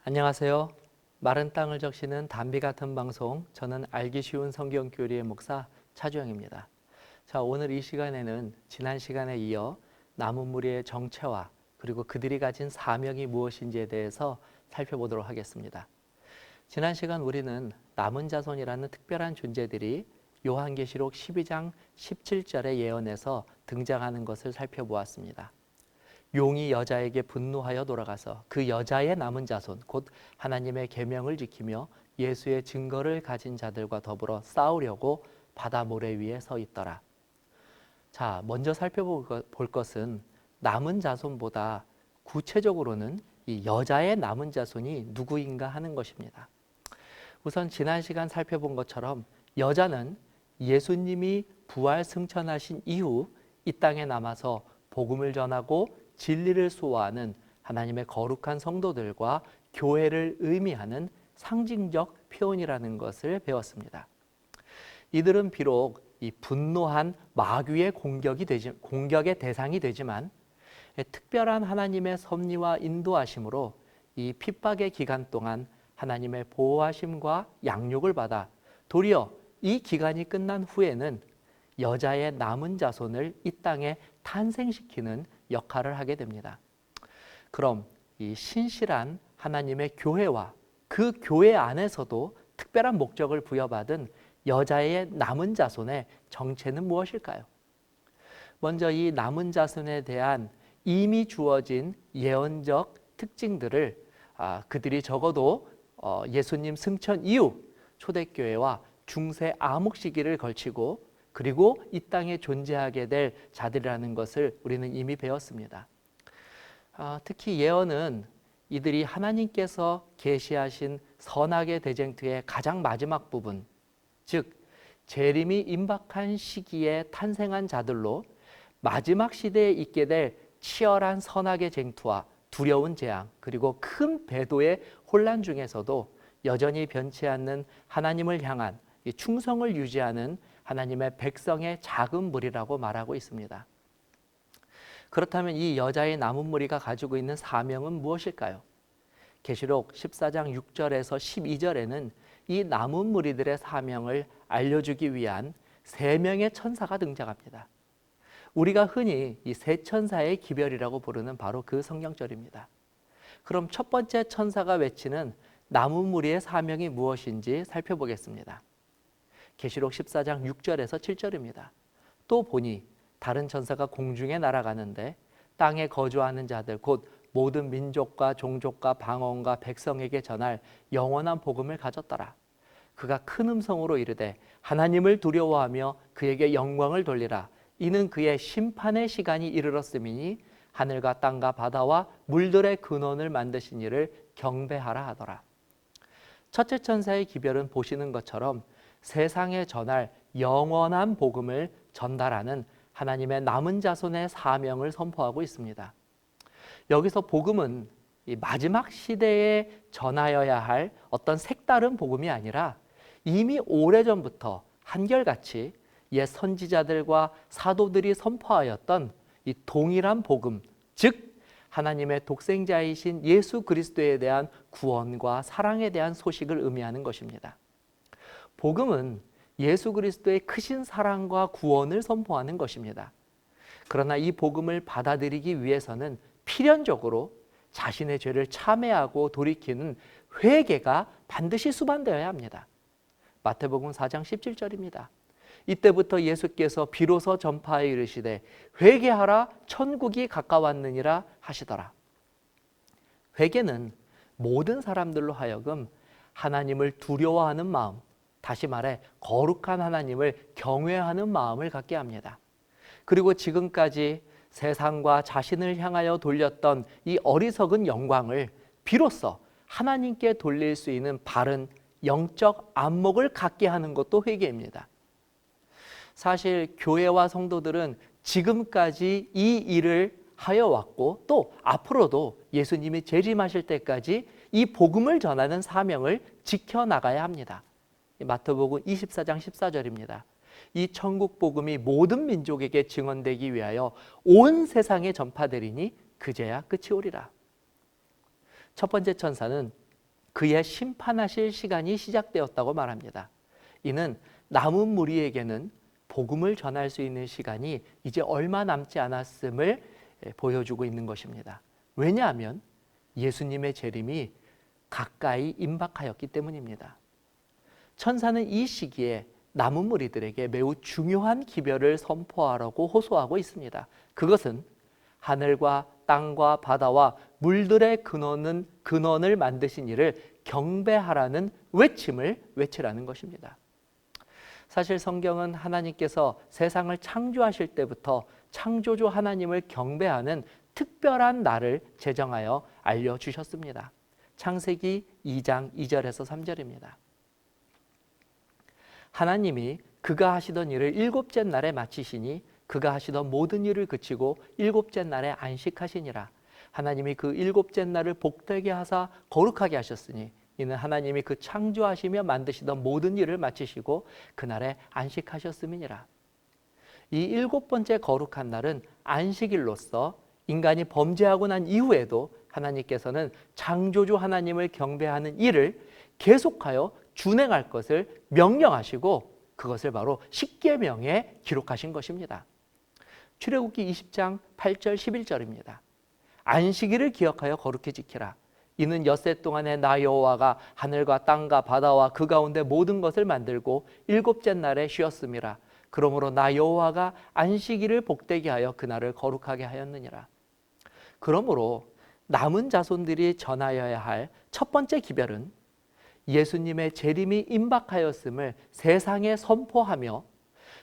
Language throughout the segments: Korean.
안녕하세요. 마른 땅을 적시는 담비 같은 방송, 저는 알기 쉬운 성경교리의 목사 차주영입니다. 자, 오늘 이 시간에는 지난 시간에 이어 남은 무리의 정체와 그리고 그들이 가진 사명이 무엇인지에 대해서 살펴보도록 하겠습니다. 지난 시간 우리는 남은 자손이라는 특별한 존재들이 요한계시록 12장 17절의 예언에서 등장하는 것을 살펴보았습니다. 용이 여자에게 분노하여 돌아가서 그 여자의 남은 자손, 곧 하나님의 계명을 지키며 예수의 증거를 가진 자들과 더불어 싸우려고 바다 모래 위에 서 있더라. 자, 먼저 살펴볼 것은 남은 자손보다 구체적으로는 이 여자의 남은 자손이 누구인가 하는 것입니다. 우선 지난 시간 살펴본 것처럼 여자는 예수님이 부활 승천하신 이후 이 땅에 남아서 복음을 전하고 진리를 수호하는 하나님의 거룩한 성도들과 교회를 의미하는 상징적 표현이라는 것을 배웠습니다. 이들은 비록 이 분노한 마귀의 공격의 대상이 되지만 특별한 하나님의 섭리와 인도하심으로 이 핍박의 기간 동안 하나님의 보호하심과 양육을 받아 도리어 이 기간이 끝난 후에는 여자의 남은 자손을 이 땅에 탄생시키는 역할을 하게 됩니다. 그럼 이 신실한 하나님의 교회와 그 교회 안에서도 특별한 목적을 부여받은 여자의 남은 자손의 정체는 무엇일까요? 먼저 이 남은 자손에 대한 이미 주어진 예언적 특징들을 그들이 적어도 예수님 승천 이후 초대교회와 중세 암흑 시기를 걸치고 그리고 이 땅에 존재하게 될 자들이라는 것을 우리는 이미 배웠습니다. 특히 예언은 이들이 하나님께서 계시하신 선악의 대쟁투의 가장 마지막 부분, 즉 재림이 임박한 시기에 탄생한 자들로 마지막 시대에 있게 될 치열한 선악의 쟁투와 두려운 재앙 그리고 큰 배도의 혼란 중에서도 여전히 변치 않는 하나님을 향한 충성을 유지하는 하나님의 백성의 작은 무리라고 말하고 있습니다. 그렇다면 이 여자의 남은 무리가 가지고 있는 사명은 무엇일까요? 계시록 14장 6절에서 12절에는 이 남은 무리들의 사명을 알려주기 위한 세 명의 천사가 등장합니다. 우리가 흔히 이 세 천사의 기별이라고 부르는 바로 그 성경절입니다. 그럼 첫 번째 천사가 외치는 남은 무리의 사명이 무엇인지 살펴보겠습니다. 계시록 14장 6절에서 7절입니다. 또 보니 다른 천사가 공중에 날아가는데 땅에 거주하는 자들 곧 모든 민족과 종족과 방언과 백성에게 전할 영원한 복음을 가졌더라. 그가 큰 음성으로 이르되 하나님을 두려워하며 그에게 영광을 돌리라. 이는 그의 심판의 시간이 이르렀음이니 하늘과 땅과 바다와 물들의 근원을 만드신 이를 경배하라 하더라. 첫째 천사의 기별은 보시는 것처럼 세상에 전할 영원한 복음을 전달하는 하나님의 남은 자손의 사명을 선포하고 있습니다. 여기서 복음은 이 마지막 시대에 전하여야 할 어떤 색다른 복음이 아니라 이미 오래전부터 한결같이 옛 선지자들과 사도들이 선포하였던 이 동일한 복음, 즉 하나님의 독생자이신 예수 그리스도에 대한 구원과 사랑에 대한 소식을 의미하는 것입니다. 복음은 예수 그리스도의 크신 사랑과 구원을 선포하는 것입니다. 그러나 이 복음을 받아들이기 위해서는 필연적으로 자신의 죄를 참회하고 돌이키는 회개가 반드시 수반되어야 합니다. 마태복음 4장 17절입니다. 이때부터 예수께서 비로소 전파하여 이르시되 회개하라 천국이 가까웠느니라 하시더라. 회개는 모든 사람들로 하여금 하나님을 두려워하는 마음, 다시 말해 거룩한 하나님을 경외하는 마음을 갖게 합니다. 그리고 지금까지 세상과 자신을 향하여 돌렸던 이 어리석은 영광을 비로소 하나님께 돌릴 수 있는 바른 영적 안목을 갖게 하는 것도 회개입니다. 사실 교회와 성도들은 지금까지 이 일을 하여 왔고 또 앞으로도 예수님이 재림하실 때까지 이 복음을 전하는 사명을 지켜나가야 합니다. 마태복음 24장 14절입니다. 이 천국 복음이 모든 민족에게 증언되기 위하여 온 세상에 전파되리니 그제야 끝이 오리라. 첫 번째 천사는 그의 심판하실 시간이 시작되었다고 말합니다. 이는 남은 무리에게는 복음을 전할 수 있는 시간이 이제 얼마 남지 않았음을 보여주고 있는 것입니다. 왜냐하면 예수님의 재림이 가까이 임박하였기 때문입니다. 천사는 이 시기에 남은 무리들에게 매우 중요한 기별을 선포하라고 호소하고 있습니다. 그것은 하늘과 땅과 바다와 물들의 근원을 만드신 이를 경배하라는 외침을 외치라는 것입니다. 사실 성경은 하나님께서 세상을 창조하실 때부터 창조주 하나님을 경배하는 특별한 날을 제정하여 알려주셨습니다. 창세기 2장 2절에서 3절입니다. 하나님이 그가 하시던 일을 일곱째 날에 마치시니 그가 하시던 모든 일을 그치고 일곱째 날에 안식하시니라. 하나님이 그 일곱째 날을 복되게 하사 거룩하게 하셨으니 이는 하나님이 그 창조하시며 만드시던 모든 일을 마치시고 그날에 안식하셨음이니라. 이 일곱 번째 거룩한 날은 안식일로서 인간이 범죄하고 난 이후에도 하나님께서는 창조주 하나님을 경배하는 일을 계속하여 준행할 것을 명령하시고 그것을 바로 십계명에 기록하신 것입니다. 출애굽기 20장 8절 11절입니다. 안식일을 기억하여 거룩히 지키라. 이는 엿새 동안에 나 여호와가 하늘과 땅과 바다와 그 가운데 모든 것을 만들고 일곱째 날에 쉬었음이라. 그러므로 나 여호와가 안식일을 복되게 하여 그날을 거룩하게 하였느니라. 그러므로 남은 자손들이 전하여야 할 첫 번째 기별은 예수님의 재림이 임박하였음을 세상에 선포하며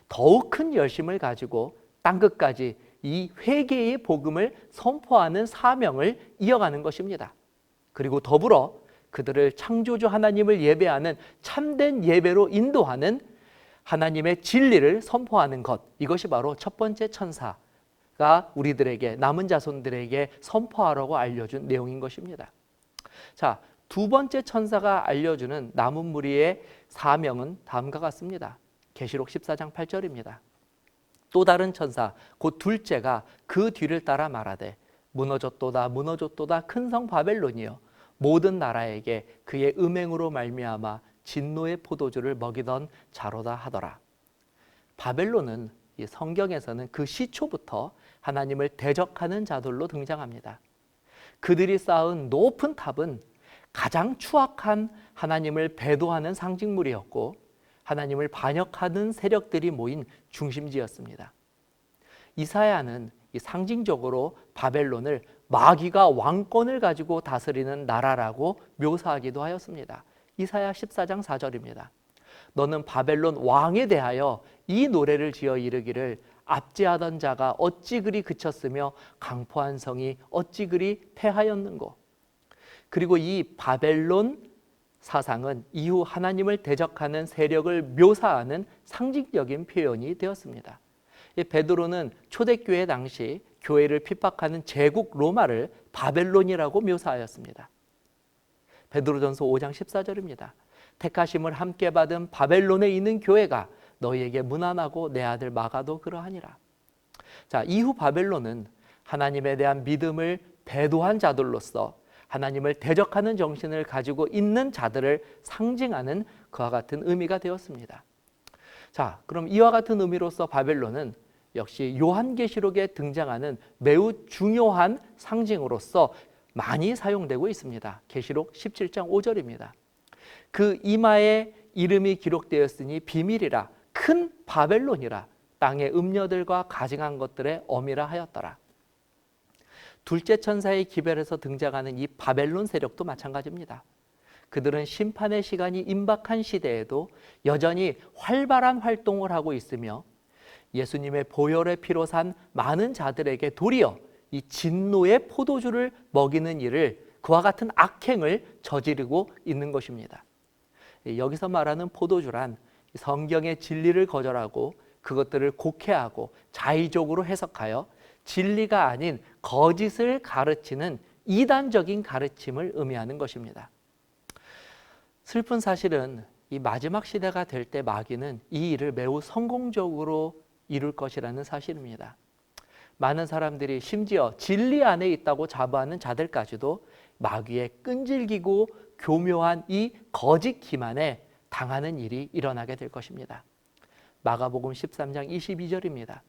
더욱 큰 열심을 가지고 땅끝까지 이 회개의 복음을 선포하는 사명을 이어가는 것입니다. 그리고 더불어 그들을 창조주 하나님을 예배하는 참된 예배로 인도하는 하나님의 진리를 선포하는 것, 이것이 바로 첫 번째 천사가 우리들에게, 남은 자손들에게 선포하라고 알려준 내용인 것입니다. 자, 두 번째 천사가 알려주는 남은 무리의 사명은 다음과 같습니다. 계시록 14장 8절입니다. 또 다른 천사 곧 둘째가 그 뒤를 따라 말하되 무너졌도다 무너졌도다 큰 성 바벨론이여 모든 나라에게 그의 음행으로 말미암아 진노의 포도주를 먹이던 자로다 하더라. 바벨론은 이 성경에서는 그 시초부터 하나님을 대적하는 자들로 등장합니다. 그들이 쌓은 높은 탑은 가장 추악한 하나님을 배도하는 상징물이었고 하나님을 반역하는 세력들이 모인 중심지였습니다. 이사야는 이 상징적으로 바벨론을 마귀가 왕권을 가지고 다스리는 나라라고 묘사하기도 하였습니다. 이사야 14장 4절입니다. 너는 바벨론 왕에 대하여 이 노래를 지어 이르기를 압제하던 자가 어찌 그리 그쳤으며 강포한 성이 어찌 그리 패하였는고. 그리고 이 바벨론 사상은 이후 하나님을 대적하는 세력을 묘사하는 상징적인 표현이 되었습니다. 베드로는 초대교회 당시 교회를 핍박하는 제국 로마를 바벨론이라고 묘사하였습니다. 베드로전서 5장 14절입니다. 택하심을 함께 받은 바벨론에 있는 교회가 너희에게 문안하고 내 아들 마가도 그러하니라. 자, 이후 바벨론은 하나님에 대한 믿음을 배도한 자들로서 하나님을 대적하는 정신을 가지고 있는 자들을 상징하는 그와 같은 의미가 되었습니다. 자, 그럼 이와 같은 의미로서 바벨론은 역시 요한계시록에 등장하는 매우 중요한 상징으로서 많이 사용되고 있습니다. 계시록 17장 5절입니다. 그 이마에 이름이 기록되었으니 비밀이라 큰 바벨론이라 땅의 음녀들과 가증한 것들의 어미라 하였더라. 둘째 천사의 기별에서 등장하는 이 바벨론 세력도 마찬가지입니다. 그들은 심판의 시간이 임박한 시대에도 여전히 활발한 활동을 하고 있으며 예수님의 보혈의 피로 산 많은 자들에게 도리어 이 진노의 포도주를 먹이는 일을, 그와 같은 악행을 저지르고 있는 것입니다. 여기서 말하는 포도주란 성경의 진리를 거절하고 그것들을 곡해하고 자의적으로 해석하여 진리가 아닌 거짓을 가르치는 이단적인 가르침을 의미하는 것입니다. 슬픈 사실은 이 마지막 시대가 될 때 마귀는 이 일을 매우 성공적으로 이룰 것이라는 사실입니다. 많은 사람들이 심지어 진리 안에 있다고 자부하는 자들까지도 마귀에 끈질기고 교묘한 이 거짓 기만에 당하는 일이 일어나게 될 것입니다. 마가복음 13장 22절입니다.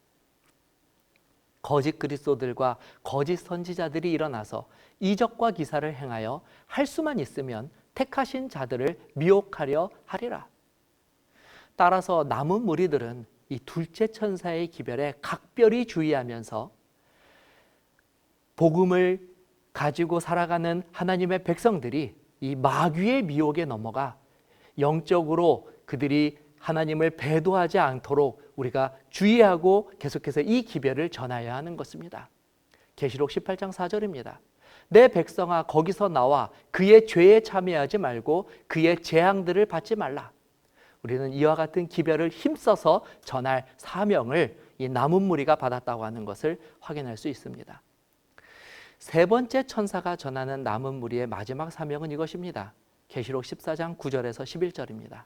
거짓 그리스도들과 거짓 선지자들이 일어나서 이적과 기사를 행하여 할 수만 있으면 택하신 자들을 미혹하려 하리라. 따라서 남은 무리들은 이 둘째 천사의 기별에 각별히 주의하면서 복음을 가지고 살아가는 하나님의 백성들이 이 마귀의 미혹에 넘어가 영적으로 그들이 하나님을 배도하지 않도록 우리가 주의하고 계속해서 이 기별을 전하여야 하는 것입니다. 계시록 18장 4절입니다. 내 백성아 거기서 나와 그의 죄에 참여하지 말고 그의 재앙들을 받지 말라. 우리는 이와 같은 기별을 힘써서 전할 사명을 이 남은 무리가 받았다고 하는 것을 확인할 수 있습니다. 세 번째 천사가 전하는 남은 무리의 마지막 사명은 이것입니다. 계시록 14장 9절에서 11절입니다.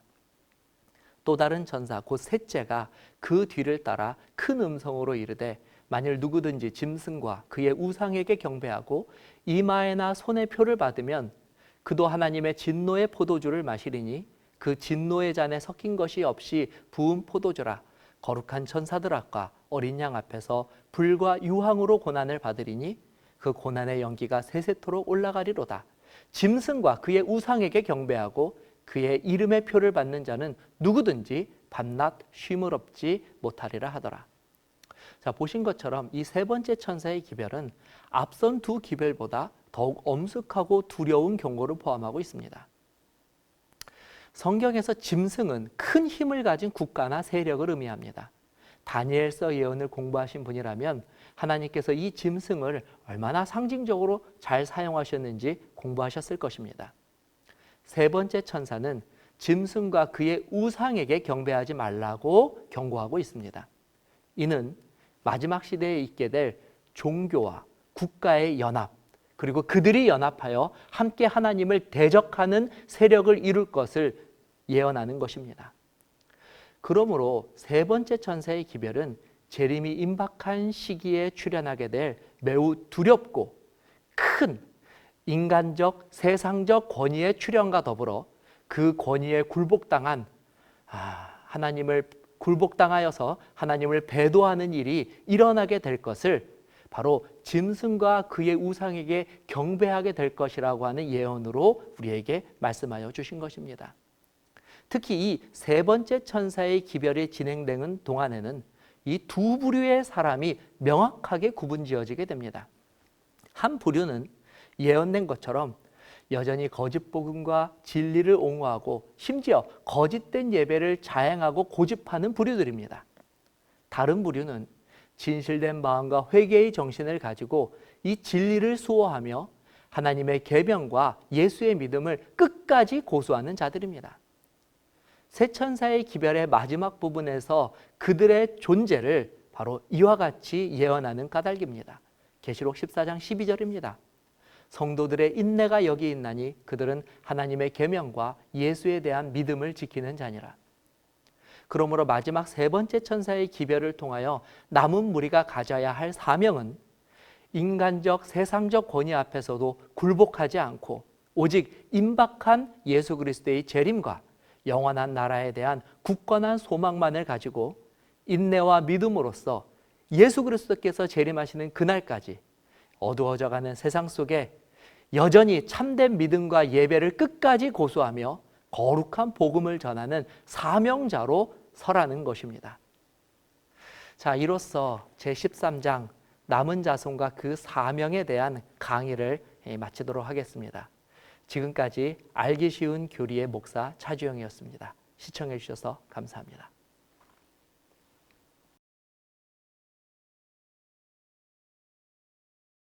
또 다른 천사 곧 셋째가 그 뒤를 따라 큰 음성으로 이르되 만일 누구든지 짐승과 그의 우상에게 경배하고 이마에나 손에 표를 받으면 그도 하나님의 진노의 포도주를 마시리니 그 진노의 잔에 섞인 것이 없이 부은 포도주라. 거룩한 천사들 앞과 어린 양 앞에서 불과 유황으로 고난을 받으리니 그 고난의 연기가 세세토록 올라가리로다. 짐승과 그의 우상에게 경배하고 그의 이름의 표를 받는 자는 누구든지 밤낮 쉼을 없지 못하리라 하더라. 자, 보신 것처럼 이 세 번째 천사의 기별은 앞선 두 기별보다 더욱 엄숙하고 두려운 경고를 포함하고 있습니다. 성경에서 짐승은 큰 힘을 가진 국가나 세력을 의미합니다. 다니엘서 예언을 공부하신 분이라면 하나님께서 이 짐승을 얼마나 상징적으로 잘 사용하셨는지 공부하셨을 것입니다. 세 번째 천사는 짐승과 그의 우상에게 경배하지 말라고 경고하고 있습니다. 이는 마지막 시대에 있게 될 종교와 국가의 연합, 그리고 그들이 연합하여 함께 하나님을 대적하는 세력을 이룰 것을 예언하는 것입니다. 그러므로 세 번째 천사의 기별은 재림이 임박한 시기에 출현하게 될 매우 두렵고 큰 인간적, 세상적 권위의 출현과 더불어 그 권위에 굴복당한 하나님을 굴복당하여서 하나님을 배도하는 일이 일어나게 될 것을 바로 짐승과 그의 우상에게 경배하게 될 것이라고 하는 예언으로 우리에게 말씀하여 주신 것입니다. 특히 이 세 번째 천사의 기별이 진행되는 동안에는 이 두 부류의 사람이 명확하게 구분지어지게 됩니다. 한 부류는 예언된 것처럼 여전히 거짓 복음과 진리를 옹호하고 심지어 거짓된 예배를 자행하고 고집하는 부류들입니다. 다른 부류는 진실된 마음과 회개의 정신을 가지고 이 진리를 수호하며 하나님의 계명과 예수의 믿음을 끝까지 고수하는 자들입니다. 세 천사의 기별의 마지막 부분에서 그들의 존재를 바로 이와 같이 예언하는 까닭입니다. 계시록 14장 12절입니다. 성도들의 인내가 여기 있나니 그들은 하나님의 계명과 예수에 대한 믿음을 지키는 자니라. 그러므로 마지막 세 번째 천사의 기별을 통하여 남은 무리가 가져야 할 사명은 인간적 세상적 권위 앞에서도 굴복하지 않고 오직 임박한 예수 그리스도의 재림과 영원한 나라에 대한 굳건한 소망만을 가지고 인내와 믿음으로써 예수 그리스도께서 재림하시는 그날까지 어두워져가는 세상 속에 여전히 참된 믿음과 예배를 끝까지 고수하며 거룩한 복음을 전하는 사명자로 서라는 것입니다. 자, 이로써 제13장 남은 자손과 그 사명에 대한 강의를 마치도록 하겠습니다. 지금까지 알기 쉬운 교리의 목사 차주영이었습니다. 시청해 주셔서 감사합니다.